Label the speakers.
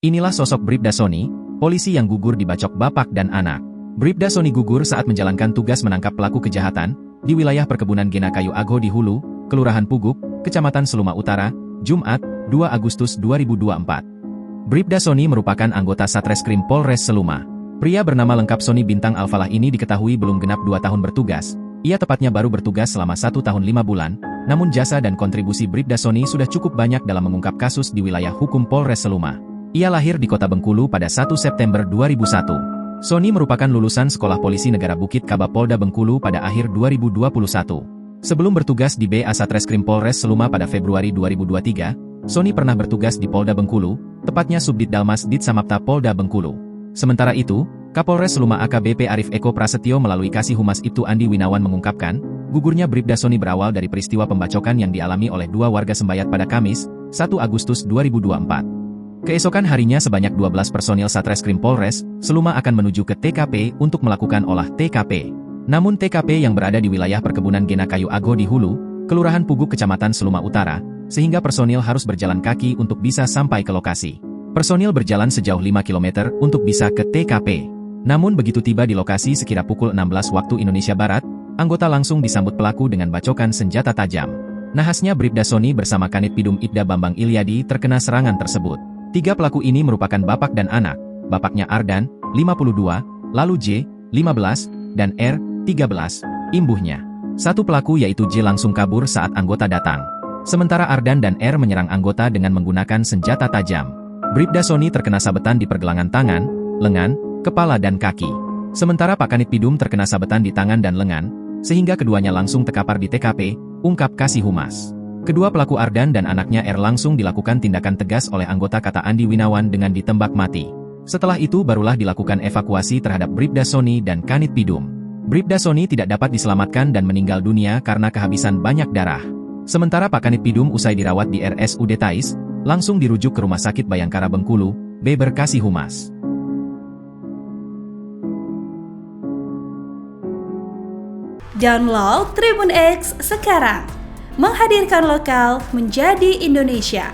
Speaker 1: Inilah sosok Bribda Sony, polisi yang gugur dibacok bapak dan anak. Bribda Sony gugur saat menjalankan tugas menangkap pelaku kejahatan di wilayah perkebunan Genakayu Ago di Hulu, Kelurahan Puguk, Kecamatan Seluma Utara, Jumat, 2 Agustus 2024. Bribda Sony merupakan anggota Satreskrim Polres Seluma. Pria bernama lengkap Sony Bintang Alfalah ini diketahui belum genap 2 tahun bertugas. Ia tepatnya baru bertugas selama 1 tahun 5 bulan, namun jasa dan kontribusi Bribda Sony sudah cukup banyak dalam mengungkap kasus di wilayah hukum Polres Seluma. Ia lahir di Kota Bengkulu pada 1 September 2001. Sony merupakan lulusan Sekolah Polisi Negara Bukit Kaba Polda Bengkulu pada akhir 2021. Sebelum bertugas di BA Satreskrim Polres Seluma pada Februari 2023, Sony pernah bertugas di Polda Bengkulu, tepatnya Subdit Dalmas Dit Samapta Polda Bengkulu. Sementara itu, Kapolres Seluma AKBP Arif Eko Prasetyo melalui Kasih Humas Ibtu Andi Winawan mengungkapkan, gugurnya Bribda Sony berawal dari peristiwa pembacokan yang dialami oleh 2 warga Sembayat pada Kamis, 1 Agustus 2024. Keesokan harinya sebanyak 12 personil Satreskrim Polres Seluma akan menuju ke TKP untuk melakukan olah TKP. Namun TKP yang berada di wilayah perkebunan Genakayu Ago di Hulu, Kelurahan Puguk Kecamatan Seluma Utara, sehingga personil harus berjalan kaki untuk bisa sampai ke lokasi. Personil berjalan sejauh 5 km untuk bisa ke TKP. Namun begitu tiba di lokasi sekira pukul 16 waktu Indonesia Barat, anggota langsung disambut pelaku dengan bacokan senjata tajam. Nahasnya Bribda Sony bersama Kanit Pidum Ibda Bambang Ilyadi terkena serangan tersebut. 3 pelaku ini merupakan bapak dan anak, bapaknya Ardan, 52, lalu J, 15, dan R, 13, imbuhnya. 1 pelaku yaitu J langsung kabur saat anggota datang. Sementara Ardan dan R menyerang anggota dengan menggunakan senjata tajam. Bribda Sony terkena sabetan di pergelangan tangan, lengan, kepala dan kaki. Sementara Pak Kanit Pidum terkena sabetan di tangan dan lengan, sehingga keduanya langsung terkapar di TKP, ungkap Kasih Humas. Kedua pelaku Ardan dan anaknya R langsung dilakukan tindakan tegas oleh anggota kata Andi Winawan dengan ditembak mati. Setelah itu barulah dilakukan evakuasi terhadap Bribda Sony dan Kanit Pidum. Bribda Sony tidak dapat diselamatkan dan meninggal dunia karena kehabisan banyak darah. Sementara Pak Kanit Pidum usai dirawat di RSUD Tais, langsung dirujuk ke Rumah Sakit Bayangkara Bengkulu, Beber Kasih Humas.
Speaker 2: Download Tribun X sekarang. Menghadirkan lokal menjadi Indonesia.